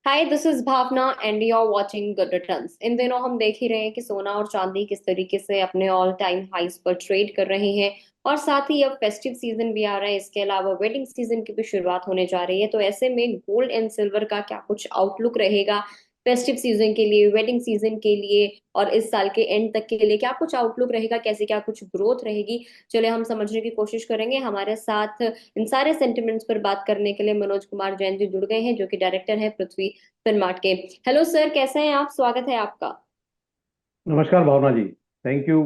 Hi, this is Bhavana and you are watching good returns. इन दिनों हम देख ही रहे हैं कि सोना और चांदी किस तरीके से अपने ऑल टाइम हाइस पर ट्रेड कर रहे हैं। और साथ ही अब फेस्टिव सीजन भी आ रहा है, इसके अलावा वेडिंग सीजन की भी शुरुआत होने जा रही है। तो ऐसे में गोल्ड एंड सिल्वर का क्या कुछ आउटलुक रहेगा फेस्टिव सीजन के लिए, वेडिंग सीजन के लिए और इस साल के एंड तक के लिए क्या कुछ आउटलुक रहेगा, कैसे क्या कुछ ग्रोथ रहेगी। चलिए हम समझने की कोशिश करेंगे। हमारे साथ इन सारे सेंटिमेंट्स पर बात करने के लिए मनोज कुमार जैन जी जुड़ गए हैं, जो कि डायरेक्टर है पृथ्वी फिनमार्ट के। हेलो सर, कैसे हैं आप? स्वागत है आपका। नमस्कार Bhavana ji. Thank you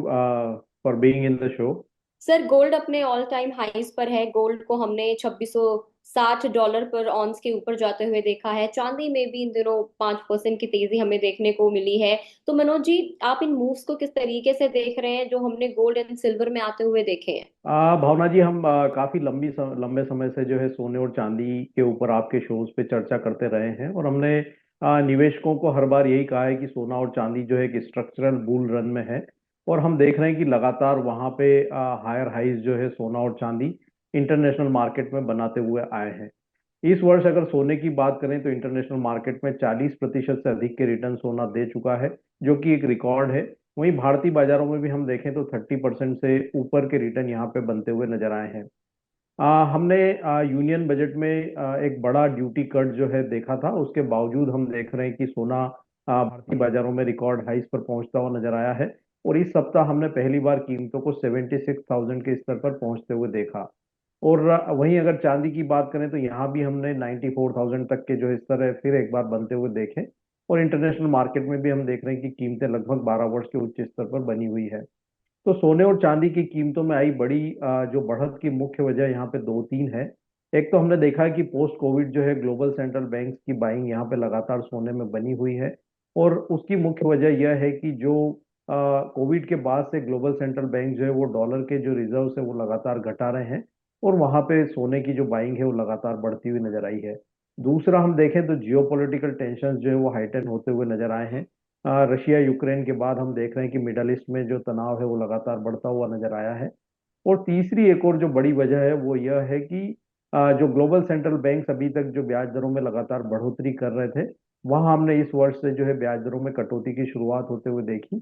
for being in the show. Sir, gold अपने ऑल टाइम हाईज पर है। गोल्ड को हमने $2660 पर ऑन्स के ऊपर जाते हुए देखा है। चांदी में भी इन दिनों 5% की तेजी हमें देखने को मिली है। तो मनोज जी, आप इन मूव्स को किस तरीके से देख रहे हैं जो हमने गोल्ड एंड सिल्वर में आते हुए देखे हैं? भावना जी, हम काफी लंबे समय से जो है सोने और चांदी के ऊपर आपके शोज पे चर्चा करते रहे हैं, और हमने निवेशकों को हर बार यही कहा है कि सोना और चांदी जो है एक स्ट्रक्चरल बुल रन में है। और हम देख रहे हैं कि लगातार वहां पे हायर हाइज जो है सोना और चांदी इंटरनेशनल मार्केट में बनाते हुए आए हैं। इस वर्ष अगर सोने की बात करें तो इंटरनेशनल मार्केट में 40% से अधिक के रिटर्न सोना दे चुका है, जो कि एक रिकॉर्ड है। वहीं भारतीय बाजारों में भी हम देखें तो 30% से ऊपर के रिटर्न यहाँ पे बनते हुए नजर आए हैं। हमने यूनियन बजट में एक बड़ा ड्यूटी कट जो है देखा था, उसके बावजूद हम देख रहे हैं कि सोना भारतीय बाजारों में रिकॉर्ड हाइस पर पहुंचता हुआ नजर आया है। और इस सप्ताह हमने पहली बार कीमतों को 76,000 के स्तर पर पहुंचते हुए देखा। और वहीं अगर चांदी की बात करें तो यहाँ भी हमने 94,000 तक के जो स्तर है फिर एक बार बनते हुए देखे। और इंटरनेशनल मार्केट में भी हम देख रहे हैं कि कीमतें लगभग 12 वर्ष के उच्च स्तर पर बनी हुई है। तो सोने और चांदी की कीमतों में आई बड़ी जो बढ़त की मुख्य वजह यहाँ पे दो तीन है। एक तो हमने देखा है कि पोस्ट कोविड जो है ग्लोबल सेंट्रल बैंक्स की बाइंग यहाँ पे लगातार सोने में बनी हुई है। और उसकी मुख्य वजह यह है कि जो कोविड के बाद से ग्लोबल सेंट्रल बैंक जो है वो डॉलर के जो रिजर्व है वो लगातार घटा रहे हैं। और वहाँ पे सोने की जो बाइंग है वो लगातार बढ़ती हुई नजर आई है। दूसरा हम देखें तो जियोपॉलिटिकल टेंशन जो है वो हाइटेन होते हुए नजर आए हैं। रशिया यूक्रेन के बाद हम देख रहे हैं कि मिडल ईस्ट में जो तनाव है वो लगातार बढ़ता हुआ नजर आया है। और तीसरी एक और जो बड़ी वजह है वो यह है कि जो ग्लोबल सेंट्रल बैंक्स अभी तक जो ब्याज दरों में लगातार बढ़ोतरी कर रहे थे, वहां हमने इस वर्ष से जो है ब्याज दरों में कटौती की शुरुआत होते हुए देखी।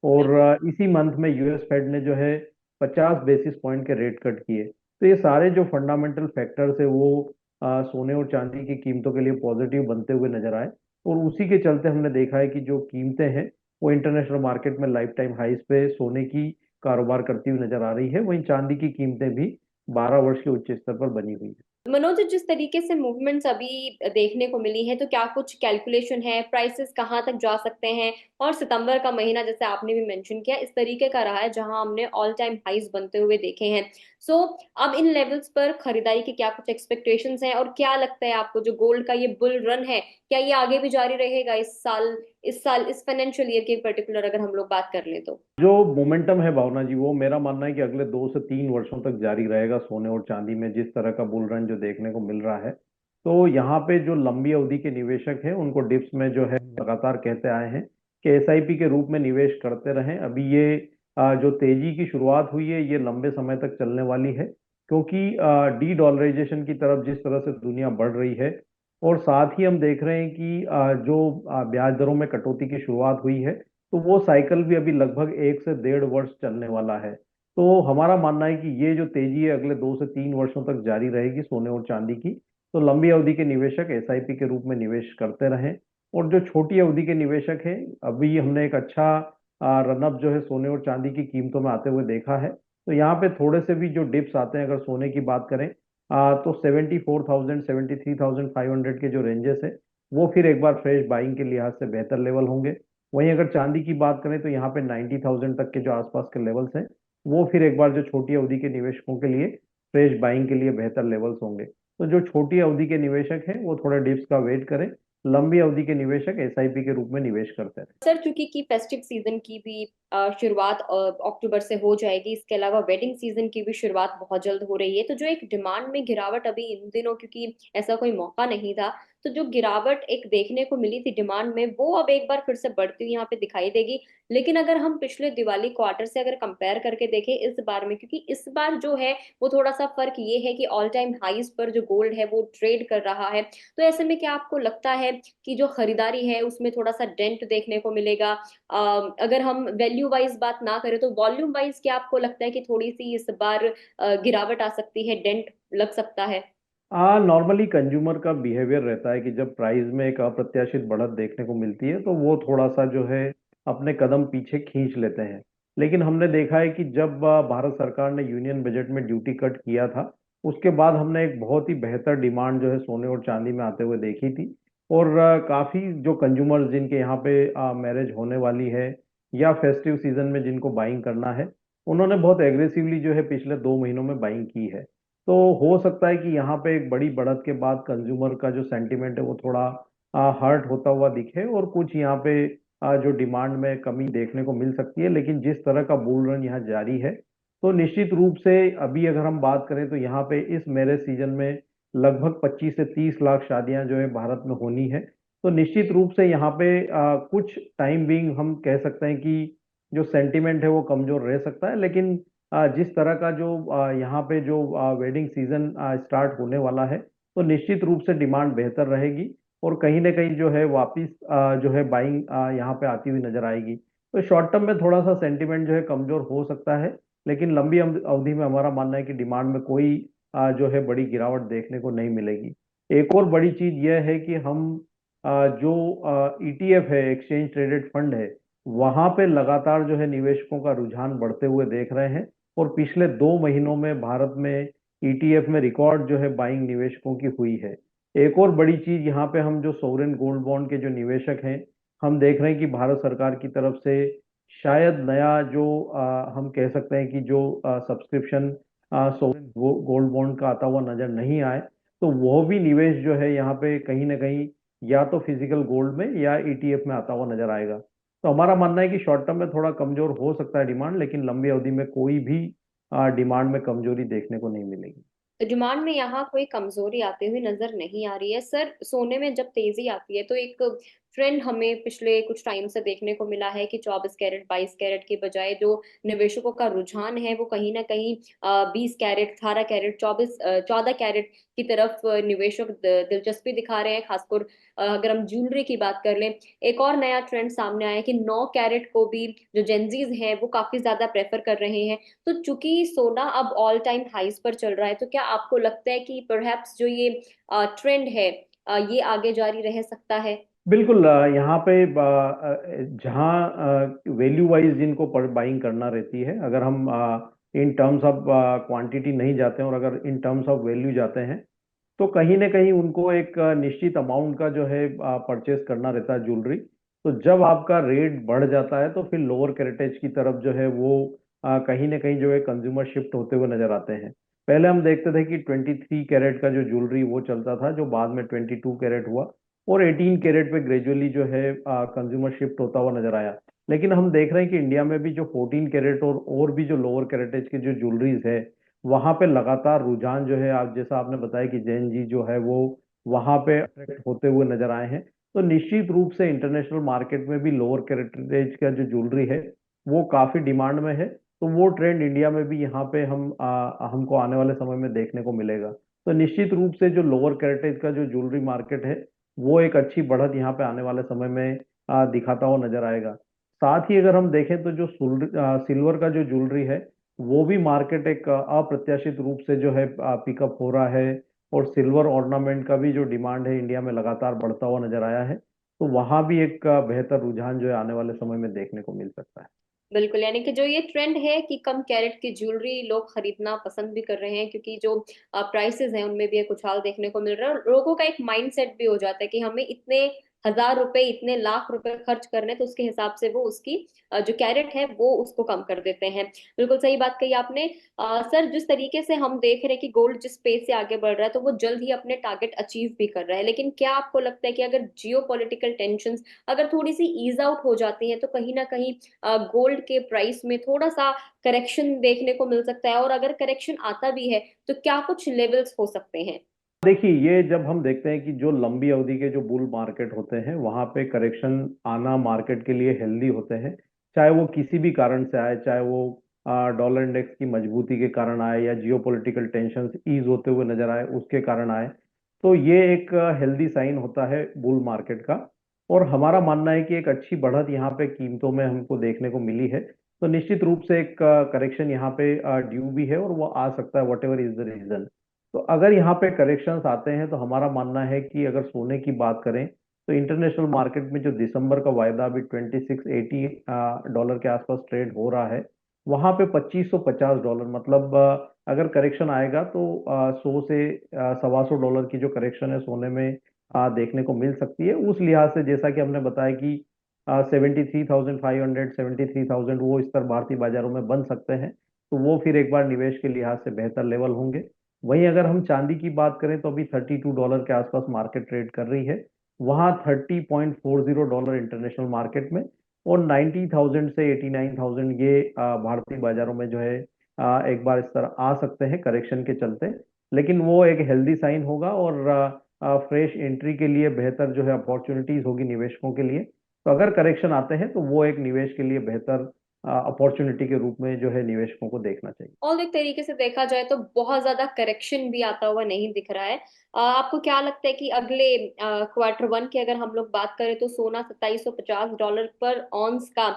और बिल्कुल। इसी मंथ में यूएस फेड ने जो है 50 बेसिस पॉइंट के रेट कट किए। तो ये सारे जो फंडामेंटल फैक्टर्स है वो सोने और चांदी की कीमतों के लिए पॉजिटिव बनते हुए नजर आए। और उसी के चलते हमने देखा है कि जो कीमतें हैं वो इंटरनेशनल मार्केट में लाइफ टाइम हाइस पे सोने की कारोबार करती हुई नजर आ रही है। वहीं चांदी की कीमतें भी 12 वर्ष के उच्च स्तर पर बनी हुई है। मनोज, जिस तरीके से मूवमेंट्स अभी देखने को मिली है, तो क्या कुछ कैलकुलेशन है प्राइसेस कहाँ तक जा सकते हैं? और सितंबर का महीना, जैसे आपने भी मेंशन किया, इस तरीके का रहा है जहां हमने ऑल टाइम हाइज बनते हुए देखे हैं। सो अब इन लेवल्स पर खरीदारी की क्या कुछ एक्सपेक्टेशंस हैं, और क्या लगता है आपको जो गोल्ड का ये बुल रन है, क्या ये आगे भी जारी रहेगा इस साल इस फाइनेंशियल ईयर के पर्टिकुलर अगर हम लोग बात कर लें तो? जो मोमेंटम है भावना जी, वो मेरा मानना है कि अगले 2 से 3 वर्षों तक जारी रहेगा सोने और चांदी में, जिस तरह का बुल रन जो देखने को मिल रहा है। तो यहाँ पे जो लंबी अवधि के निवेशक हैं उनको डिप्स में जो है लगातार कहते आए हैं कि एसआईपी के रूप में निवेश करते रहें। अभी ये जो तेजी की शुरुआत हुई है ये लंबे समय तक चलने वाली है, क्योंकि डी डॉलराइजेशन की तरफ जिस तरह से दुनिया बढ़ रही है, और साथ ही हम देख रहे हैं कि जो ब्याज दरों में कटौती की शुरुआत हुई है, तो वो साइकिल भी अभी लगभग 1 से 1.5 वर्ष चलने वाला है। तो हमारा मानना है कि ये जो तेजी है अगले 2 से 3 वर्षों तक जारी रहेगी सोने और चांदी की। तो लंबी अवधि के निवेशक एसआईपी के रूप में निवेश करते रहें। और जो छोटी अवधि के निवेशक हैं, अभी हमने एक अच्छा रनअप जो है सोने और चांदी की कीमतों में आते हुए देखा है। तो यहाँ पे थोड़े से भी जो डिप्स आते हैं, अगर सोने की बात करें तो 74,000 73,500 के जो रेंजेस है वो फिर एक बार फ्रेश बाइंग के लिहाज से बेहतर लेवल होंगे। वहीं अगर चांदी की बात करें तो यहाँ पे 90,000 तक के जो आसपास के लेवल्स हैं वो फिर एक बार जो छोटी अवधि के निवेशकों के लिए फ्रेश बाइंग के लिए बेहतर लेवल्स होंगे। तो जो छोटी अवधि के निवेशक हैं वो थोड़ा डिप्स का वेट करें। लंबी अवधि के निवेशक एसआईपी के रूप में निवेश करते हैं। सर, चूंकि की फेस्टिव सीजन की भी शुरुआत अक्टूबर से हो जाएगी, इसके अलावा वेडिंग सीजन की भी शुरुआत बहुत जल्द हो रही है, तो जो एक डिमांड में गिरावट अभी इन दिनों, क्योंकि ऐसा कोई मौका नहीं था, तो जो गिरावट एक देखने को मिली थी डिमांड में, वो अब एक बार फिर से बढ़ती हुई यहाँ पे दिखाई देगी। लेकिन अगर हम पिछले दिवाली क्वार्टर से अगर कंपेयर करके देखें इस बार में, क्योंकि इस बार जो है वो थोड़ा सा फर्क ये है कि ऑल टाइम हाईज पर जो गोल्ड है वो ट्रेड कर रहा है, तो ऐसे में क्या आपको लगता है कि जो खरीदारी है उसमें थोड़ा सा डेंट देखने को मिलेगा? अगर हम वैल्यू वाइज बात ना करें तो वॉल्यूम वाइज क्या आपको लगता है कि थोड़ी सी इस बार गिरावट आ सकती है, डेंट लग सकता है? नॉर्मली कंज्यूमर का बिहेवियर रहता है कि जब प्राइस में एक अप्रत्याशित बढ़त देखने को मिलती है तो वो थोड़ा सा जो है अपने कदम पीछे खींच लेते हैं। लेकिन हमने देखा है कि जब भारत सरकार ने यूनियन बजट में ड्यूटी कट किया था, उसके बाद हमने एक बहुत ही बेहतर डिमांड जो है सोने और चांदी में आते हुए देखी थी। और काफी जो कंज्यूमर्स जिनके यहाँ पे मैरिज होने वाली है या फेस्टिव सीजन में जिनको बाइंग करना है, उन्होंने बहुत एग्रेसिवली जो है पिछले 2 महीनों में बाइंग की है। तो हो सकता है कि यहाँ पे एक बड़ी बढ़त के बाद कंज्यूमर का जो सेंटिमेंट है वो थोड़ा हर्ट होता हुआ दिखे और कुछ यहाँ पे जो डिमांड में कमी देखने को मिल सकती है। लेकिन जिस तरह का बुल रन यहाँ जारी है, तो निश्चित रूप से अभी अगर हम बात करें तो यहाँ पे इस मैरिज सीजन में लगभग 25 से 30 लाख शादियां जो है भारत में होनी है। तो निश्चित रूप से यहाँ पे कुछ टाइम बीइंग हम कह सकते हैं कि जो सेंटिमेंट है वो कमजोर रह सकता है। लेकिन जिस तरह का जो यहाँ पे जो वेडिंग सीजन स्टार्ट होने वाला है, तो निश्चित रूप से डिमांड बेहतर रहेगी और कहीं ना कहीं जो है वापिस जो है बाइंग यहाँ पे आती हुई नजर आएगी। तो शॉर्ट टर्म में थोड़ा सा सेंटिमेंट जो है कमजोर हो सकता है, लेकिन लंबी अवधि में हमारा मानना है कि डिमांड में कोई जो है बड़ी गिरावट देखने को नहीं मिलेगी। एक और बड़ी चीज यह है कि हम जो ईटीएफ है, एक्सचेंज ट्रेडेड फंड है, वहां पे लगातार जो है निवेशकों का रुझान बढ़ते हुए देख रहे हैं। और पिछले 2 महीनों में भारत में ईटीएफ में रिकॉर्ड जो है बाइंग निवेशकों की हुई है। एक और बड़ी चीज यहाँ पे हम जो सोवरेन गोल्ड बॉन्ड के जो निवेशक हैं, हम देख रहे हैं कि भारत सरकार की तरफ से शायद नया जो हम कह सकते हैं कि जो सब्सक्रिप्शन सोवरेन गोल्ड बॉन्ड का आता हुआ नजर नहीं आए, तो वो भी निवेश जो है यहाँ पे कहीं ना कहीं या तो फिजिकल गोल्ड में या ईटीएफ में आता हुआ नजर आएगा। तो हमारा मानना है कि शॉर्ट टर्म में थोड़ा कमजोर हो सकता है डिमांड, लेकिन लंबी अवधि में कोई भी डिमांड में कमजोरी देखने को नहीं मिलेगी। डिमांड में यहाँ कोई कमजोरी आती हुई नजर नहीं आ रही है सर। सोने में जब तेजी आती है तो एक ट्रेंड हमें पिछले कुछ टाइम से देखने को मिला है कि 24 कैरेट 22 कैरेट के बजाय जो निवेशकों का रुझान है वो कहीं ना कहीं 20 कैरेट 18 कैरेट 14 कैरेट की तरफ निवेशक दिलचस्पी दिखा रहे हैं, खासकर अगर हम ज्वेलरी की बात कर लें। एक और नया ट्रेंड सामने आया है कि 9 कैरेट को भी जो जेंजीज हैं वो काफी ज्यादा प्रेफर कर रहे हैं। तो चूंकि सोना अब ऑल टाइम हाइस पर चल रहा है, तो क्या आपको लगता है कि परहैप्स जो ये ट्रेंड है ये आगे जारी रह सकता है? बिल्कुल। यहाँ पे जहाँ वैल्यू वाइज जिनको बाइंग करना रहती है, अगर हम इन टर्म्स ऑफ क्वांटिटी नहीं जाते हैं और अगर इन टर्म्स ऑफ वैल्यू जाते हैं, तो कहीं ना कहीं उनको एक निश्चित अमाउंट का जो है परचेस करना रहता है ज्वेलरी। तो जब आपका रेट बढ़ जाता है तो फिर लोअर कैरेटेज की तरफ जो है वो कहीं ना कहीं जो है कंज्यूमर शिफ्ट होते हुए नजर आते हैं। पहले हम देखते थे कि 23 कैरेट का जो ज्वेलरी वो चलता था, जो बाद में 22 कैरेट हुआ और 18 कैरेट पे ग्रेजुअली जो है कंज्यूमर शिफ्ट होता हुआ नजर आया। लेकिन हम देख रहे हैं कि इंडिया में भी जो 14 कैरेट और भी जो लोअर कैरेटेज की जो ज्वेलरीज है, वहां पे लगातार रुझान जो है, आप जैसा आपने बताया कि जैन जी जो है वो वहां पे अट्रैक्ट होते हुए नजर आए हैं। तो निश्चित रूप से इंटरनेशनल मार्केट में भी लोअर कैरेटेज का जो ज्वेलरी है वो काफी डिमांड में है। तो वो ट्रेंड इंडिया में भी यहाँ पे हमको आने वाले समय में देखने को मिलेगा। तो निश्चित रूप से जो लोअर कैरेटेज का जो ज्वेलरी मार्केट है, वो एक अच्छी बढ़त यहाँ पे आने वाले समय में दिखाता हुआ नजर आएगा। साथ ही अगर हम देखें तो जो सिल्वर का जो ज्वेलरी है, वो भी मार्केट एक अप्रत्याशित रूप से जो है पिकअप हो रहा है। और सिल्वर ऑर्नामेंट का भी जो डिमांड है इंडिया में लगातार बढ़ता हुआ नजर आया है। तो वहां भी एक बेहतर रुझान जो है आने वाले समय में देखने को मिल सकता है। बिल्कुल, यानी कि जो ये ट्रेंड है कि कम कैरेट की ज्वेलरी लोग खरीदना पसंद भी कर रहे हैं, क्योंकि जो प्राइसेस हैं उनमें भी एक उछाल देखने को मिल रहा है और लोगों का एक माइंडसेट भी हो जाता है कि हमें इतने हजार रुपए इतने लाख रुपए खर्च करने, तो उसके हिसाब से वो उसकी जो कैरेट है वो उसको कम कर देते हैं। बिल्कुल सही बात कही आपने। सर, जिस तरीके से हम देख रहे हैं कि गोल्ड जिस पेस से आगे बढ़ रहा है तो वो जल्द ही अपने टारगेट अचीव भी कर रहा है, लेकिन क्या आपको लगता है कि अगर जियो पॉलिटिकल टेंशन अगर थोड़ी सी ईज आउट हो जाती है तो कहीं ना कहीं गोल्ड के प्राइस में थोड़ा सा करेक्शन देखने को मिल सकता है? और अगर करेक्शन आता भी है तो क्या कुछ लेवल्स हो सकते हैं? देखिए, ये जब हम देखते हैं कि जो लंबी अवधि के जो बुल मार्केट होते हैं वहां पे करेक्शन आना मार्केट के लिए हेल्दी होते हैं। चाहे वो किसी भी कारण से आए, चाहे वो डॉलर इंडेक्स की मजबूती के कारण आए या जियोपॉलिटिकल टेंशन ईज होते हुए नजर आए उसके कारण आए, तो ये एक हेल्दी साइन होता है बुल मार्केट का। और हमारा मानना है कि एक अच्छी बढ़त यहाँ पे कीमतों में हमको देखने को मिली है। तो निश्चित रूप से एक करेक्शन यहाँ पे ड्यू भी है और वो आ सकता है, whatever is the reason. तो अगर यहाँ पे करेक्शंस आते हैं तो हमारा मानना है कि अगर सोने की बात करें तो इंटरनेशनल मार्केट में जो दिसंबर का वायदा अभी 2680 डॉलर के आसपास ट्रेड हो रहा है, वहां पे $2550, मतलब अगर करेक्शन आएगा तो 100 से $125 की जो करेक्शन है सोने में देखने को मिल सकती है। उस लिहाज से जैसा कि हमने बताया कि 73,500, 73,000 वो स्तर भारतीय बाजारों में बन सकते हैं। तो वो फिर एक बार निवेश के लिहाज से बेहतर लेवल होंगे। वहीं अगर हम चांदी की बात करें तो अभी $32 के आसपास मार्केट ट्रेड कर रही है। वहाँ $30.40 इंटरनेशनल मार्केट में, और 90,000 से 89,000 ये भारतीय बाजारों में जो है एक बार इस तरह आ सकते हैं करेक्शन के चलते। लेकिन वो एक हेल्दी साइन होगा और फ्रेश एंट्री के लिए बेहतर जो है अपॉर्चुनिटीज होगी निवेशकों के लिए। तो अगर करेक्शन आते हैं तो वो एक निवेश के लिए बेहतर अपॉर्चुनिटी के रूप में जो है निवेशकों को देखना चाहिए। और एक तरीके से देखा जाए तो बहुत ज्यादा करेक्शन भी आता हुआ नहीं दिख रहा है। आपको क्या लगता है कि अगले क्वार्टर 1 की अगर हम लोग बात करें तो सोना $2750 पर ऑन्स का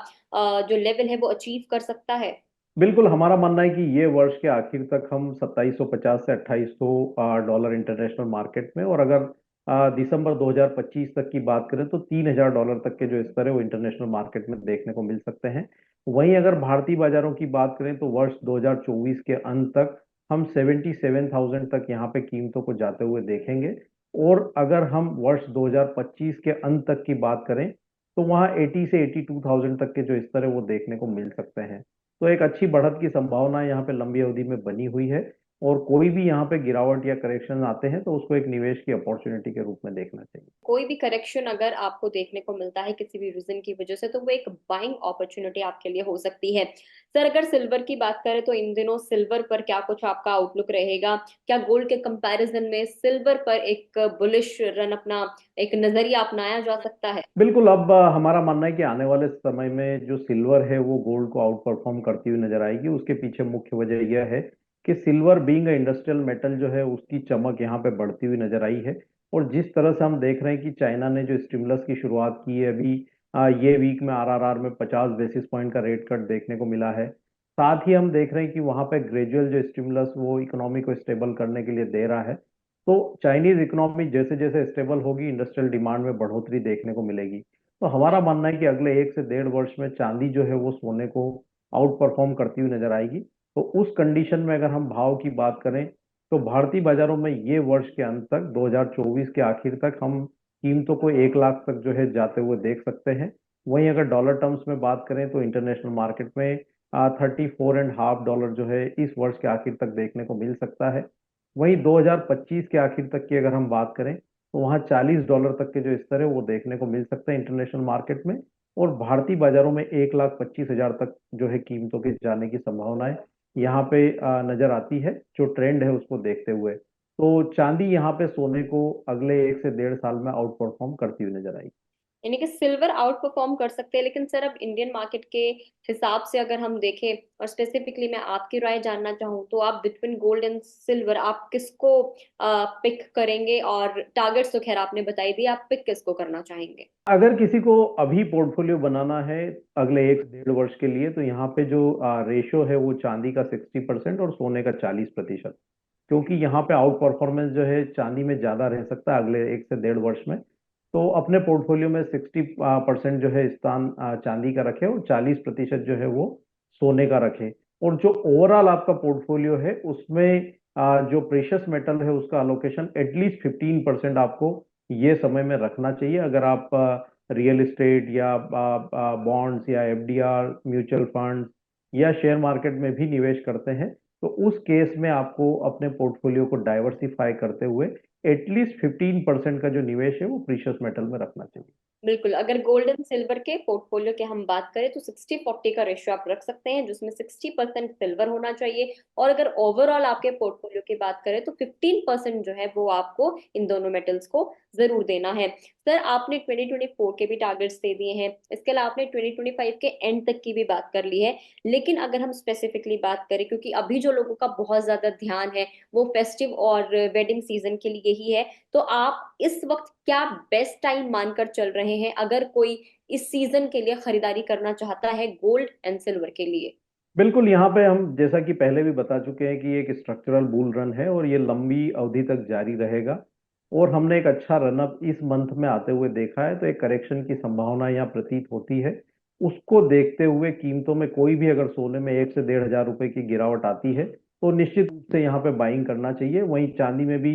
जो लेवल है वो अचीव कर सकता है? बिल्कुल, हमारा मानना है कि ये वर्ष के आखिर तक हम 2750 से 2800 डॉलर इंटरनेशनल मार्केट में, और अगर दिसंबर 2025 तक की बात करें तो $3000 तक के जो स्तर है वो इंटरनेशनल मार्केट में देखने को मिल सकते हैं। वहीं अगर भारतीय बाजारों की बात करें तो वर्ष 2024 के अंत तक हम 77,000 तक यहाँ पे कीमतों को जाते हुए देखेंगे। और अगर हम वर्ष 2025 के अंत तक की बात करें तो वहाँ 80 से 82,000 तक के जो स्तर है वो देखने को मिल सकते हैं। तो एक अच्छी बढ़त की संभावना यहाँ पे लंबी अवधि में बनी हुई है। और कोई भी यहाँ पे गिरावट या करेक्शन आते हैं तो उसको एक निवेश की अपॉर्चुनिटी के रूप में देखना चाहिए। कोई भी करेक्शन अगर आपको देखने को मिलता है किसी भी रीजन की वजह से तो वो एक बाइंग अपॉर्चुनिटी आपके लिए हो सकती है। सर, अगर सिल्वर की बात करें तो इन दिनों सिल्वर पर क्या कुछ आपका आउटलुक रहेगा? क्या गोल्ड के कंपैरिजन में सिल्वर पर एक बुलिश रन अपना एक नजरिया अपनाया जा सकता है? बिल्कुल, अब हमारा मानना है कि आने वाले समय में जो सिल्वर है वो गोल्ड को आउट परफॉर्म करती हुई नजर आएगी। उसके पीछे मुख्य वजह यह है कि सिल्वर बीइंग इंडस्ट्रियल मेटल जो है उसकी चमक यहाँ पे बढ़ती हुई नजर आई है। और जिस तरह से हम देख रहे हैं कि चाइना ने जो स्टिमुलस की शुरुआत की है अभी, ये वीक में आरआरआर में 50 बेसिस पॉइंट का रेट कट देखने को मिला है। साथ ही हम देख रहे हैं कि वहां पे ग्रेजुअल जो स्टिमुलस वो इकोनॉमी को स्टेबल करने के लिए दे रहा है। तो चाइनीज इकोनॉमी जैसे जैसे स्टेबल होगी, इंडस्ट्रियल डिमांड में बढ़ोतरी देखने को मिलेगी। तो हमारा मानना है कि अगले 1 से 1.5 वर्ष में चांदी जो है वो सोने को आउट परफॉर्म करती हुई नजर आएगी। तो उस कंडीशन में अगर हम भाव की बात करें तो भारतीय बाजारों में ये वर्ष के अंत तक 2024 के आखिर तक हम कीमतों को 1 लाख तक जो है जाते हुए देख सकते हैं। वहीं अगर डॉलर टर्म्स में बात करें तो इंटरनेशनल मार्केट में 34.5 डॉलर जो है इस वर्ष के आखिर तक देखने को मिल सकता है। वहीं 2025 के आखिर तक की अगर हम बात करें तो वहाँ $40 तक के जो स्तर है वो देखने को मिल सकते हैं इंटरनेशनल मार्केट में। और भारतीय बाजारों में 1,25,000 तक जो है कीमतों के जाने की संभावनाएं यहाँ पे नजर आती है, जो ट्रेंड है उसको देखते हुए। तो चांदी यहाँ पे सोने को अगले 1 से 1.5 साल में आउट परफॉर्म करती हुई नजर आएगी। यानी कि सिल्वर आउट परफॉर्म कर सकते हैं, लेकिन सर अब इंडियन मार्केट के हिसाब से अगर हम देखें और स्पेसिफिकली मैं आपकी राय जानना चाहूँ तो आप बिटवीन गोल्ड एंड सिल्वर आप किसको पिक करेंगे? और टारगेट्स तो खैर आपने बताई दी, आप पिक किसको करना चाहेंगे? अगर किसी को अभी पोर्टफोलियो बनाना है अगले 1 से 1.5 वर्ष के लिए, तो यहाँ पे जो रेशो है वो चांदी का 60% और सोने का 40%। क्योंकि यहाँ पे आउट परफॉर्मेंस जो है चांदी में ज्यादा रह सकता है अगले 1 से 1.5 वर्ष में। तो अपने पोर्टफोलियो में 60% जो है स्थान चांदी का रखे और 40% जो है वो सोने का रखे। और जो ओवरऑल आपका पोर्टफोलियो है उसमें जो प्रेशियस मेटल है उसका अलोकेशन एटलीस्ट 15% आपको ये समय में रखना चाहिए। अगर आप रियल एस्टेट या बॉन्ड्स या एफडीआर, म्यूचुअल फंड्स या शेयर मार्केट में भी निवेश करते हैं तो उस केस में आपको अपने पोर्टफोलियो को डाइवर्सिफाई करते हुए एटलीस्ट 15% का जो निवेश है वो प्रीशियस मेटल में रखना चाहिए। बिल्कुल, अगर गोल्ड एंड सिल्वर के पोर्टफोलियो के हम बात करें तो 60-40 का रेशियो आप रख सकते हैं, जिसमें 60% सिल्वर होना चाहिए। और अगर ओवरऑल आपके पोर्टफोलियो की बात करें तो 15% जो है वो आपको इन दोनों मेटल्स को जरूर देना है। सर, आपने 2024 के भी टारगेट्स दे दिए हैं, इसके अलावा आपने 2025 के एंड तक की भी बात कर ली है। लेकिन अगर हम स्पेसिफिकली बात करें, क्योंकि अभी जो लोगों का बहुत ज्यादा ध्यान है वो फेस्टिव और वेडिंग सीजन के लिए ही है, तो आप इस वक्त क्या बेस्ट टाइम मानकर चल रहे हैं अगर कोई इस सीजन के लिए खरीदारी करना चाहता है गोल्ड एंड सिल्वर के लिए? बिल्कुल, यहाँ पे हम जैसा कि पहले भी बता चुके हैं कि एक स्ट्रक्चरल बुल रन है और ये लंबी अवधि तक जारी रहेगा। और हमने एक अच्छा रनअप इस मंथ में आते हुए देखा है, तो एक करेक्शन की संभावना यहाँ प्रतीत होती है। उसको देखते हुए कीमतों में कोई भी अगर सोने में 1 से 1,500 रुपए की गिरावट आती है तो निश्चित रूप से यहाँ पे बाइंग करना चाहिए। वहीं चांदी में भी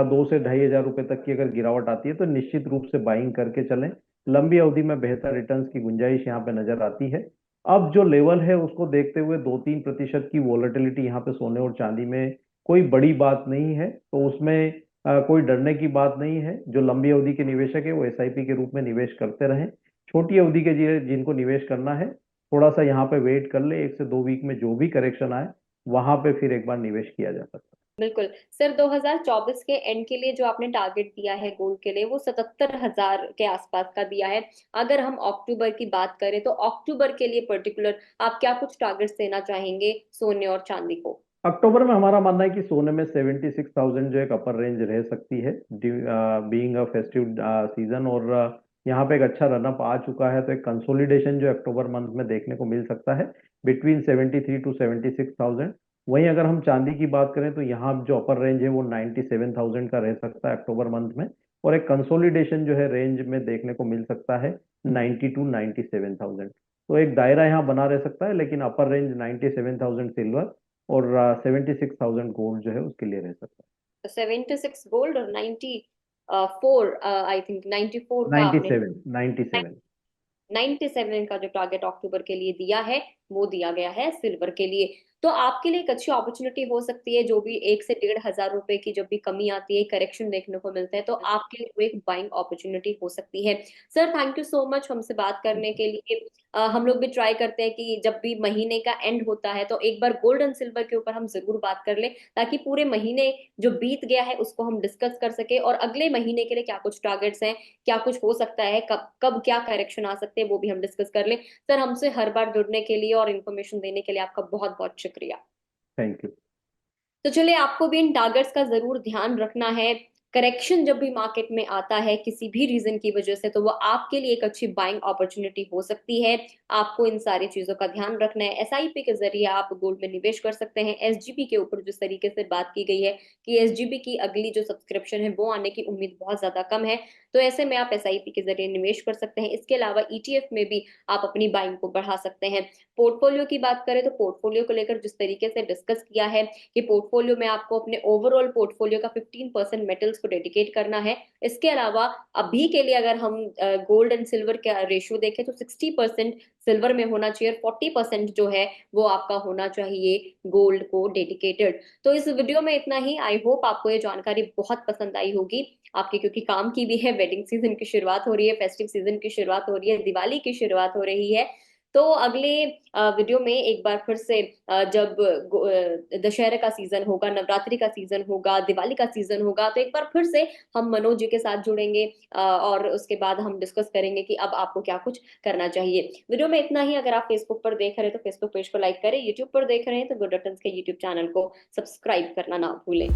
2 से 2,500 रुपए तक की अगर गिरावट आती है तो निश्चित रूप से बाइंग करके चलें। लंबी अवधि में बेहतर रिटर्न्स की गुंजाइश यहाँ पे नजर आती है। अब जो लेवल है उसको देखते हुए 2-3% की वोलेटिलिटी यहाँ पे सोने और चांदी में कोई बड़ी बात नहीं है, तो उसमें कोई डरने की बात नहीं है। जो लंबी अवधि के निवेशक है वो एसआईपी के रूप में निवेश करते रहें। छोटी अवधि के जिनको निवेश करना है, थोड़ा सा यहाँ पे वेट कर ले, 1 से 2 वीक में जो भी करेक्शन आए वहां पे फिर एक बार निवेश किया जा सकता बिल्कुल। सर, 2024 के एंड के लिए जो आपने टारगेट दिया है गोल्ड के लिए वो 77,000 के आसपास का दिया है। अगर हम अक्टूबर की बात करें तो अक्टूबर के लिए पर्टिकुलर आप क्या कुछ टारगेट्स देना चाहेंगे सोने और चांदी को? है। अक्टूबर में हमारा मानना है कि सोने में 76,000 जो एक अपर रेंज रह सकती है, बीइंग अ फेस्टिव सीजन। और यहाँ पे एक अच्छा रनअप आ चुका है, तो एक कंसोलिडेशन जो अक्टूबर मंथ में देखने को मिल सकता है बिटवीन 73 to 76,000। वहीं अगर हम चांदी की बात करें तो यहाँ जो अपर रेंज है वो 97,000 का रह सकता है अक्टूबर मंथ में। और एक कंसोलिडेशन जो है रेंज में देखने को मिल सकता है 90 to 97,000। तो एक दायरा यहाँ बना रह सकता है, लेकिन अपर रेंज 97,000 सिल्वर और 76,000 गोल्ड जो है उसके लिए रह सकता 76 गोल्ड और 94, आई थिंक 94 है। का आपने 97, 97। 97 का जो टारगेट अक्टूबर के लिए दिया है वो दिया गया है सिल्वर के लिए। तो आपके लिए एक अच्छी अपॉर्चुनिटी हो सकती है, जो भी 1 से 1,500 रुपए की जब भी कमी आती है, करेक्शन देखने को मिलता है, तो आपके लिए वो एक बाइंग अपॉर्चुनिटी हो सकती है। Sir, thank you so much हमसे बात करने के लिए। हम लोग भी ट्राई करते हैं कि जब भी महीने का एंड होता है तो एक बार गोल्ड एंड सिल्वर के ऊपर हम जरूर बात कर लें, ताकि पूरे महीने जो बीत गया है उसको हम डिस्कस कर सके और अगले महीने के लिए क्या कुछ टारगेट्स हैं, क्या कुछ हो सकता है, कब कब क्या करेक्शन आ सकते हैं, वो भी हम डिस्कस कर लें। सर, हमसे हर बार जुड़ने के लिए और इन्फॉर्मेशन देने के लिए आपका बहुत बहुत शुक्रिया। Thank you. तो चलिए, आपको भी इन टारगेट्स का जरूर ध्यान रखना है। करेक्शन जब भी मार्केट में आता है किसी भी रीजन की वजह से, तो वो आपके लिए एक अच्छी बाइंग अपॉर्चुनिटी हो सकती है। आपको इन सारी चीजों का ध्यान रखना है। एसआईपी के जरिए आप गोल्ड में निवेश कर सकते हैं। एसजीपी के ऊपर जिस तरीके से बात की गई है कि एसजीपी की अगली जो सब्सक्रिप्शन है वो आने की उम्मीद बहुत ज्यादा कम है, तो ऐसे में आप एसआईपी के जरिए निवेश कर सकते हैं। इसके अलावा ईटीएफ में भी आप अपनी बाइंग को बढ़ा सकते हैं। पोर्टफोलियो की बात करें तो पोर्टफोलियो को लेकर जिस तरीके से डिस्कस किया है कि पोर्टफोलियो में आपको अपने ओवरऑल पोर्टफोलियो का 15% मेटल्स को डेडिकेट करना है। इसके अलावा अभी के लिए अगर हम गोल्ड एंड सिल्वर का रेशियो देखें तो 60% सिल्वर में होना चाहिए और 40% जो है वो आपका होना चाहिए गोल्ड को डेडिकेटेड। तो इस वीडियो में इतना ही। आई होप आपको ये जानकारी बहुत पसंद आई होगी आपके, क्योंकि काम की भी है। वेडिंग सीजन की शुरुआत हो रही है, फेस्टिव सीजन की शुरुआत हो रही है, दिवाली की शुरुआत हो रही है। तो अगले वीडियो में एक बार फिर से जब दशहरे का सीजन होगा, नवरात्रि का सीजन होगा, दिवाली का सीजन होगा, तो एक बार फिर से हम मनोज जी के साथ जुड़ेंगे और उसके बाद हम डिस्कस करेंगे कि अब आपको क्या कुछ करना चाहिए। वीडियो में इतना ही। अगर आप फेसबुक पर देख रहे हैं तो फेसबुक पेज को लाइक करें, यूट्यूब पर देख रहे हैं तो गुड रिटर्न्स के यूट्यूब चैनल को सब्सक्राइब करना ना भूलें।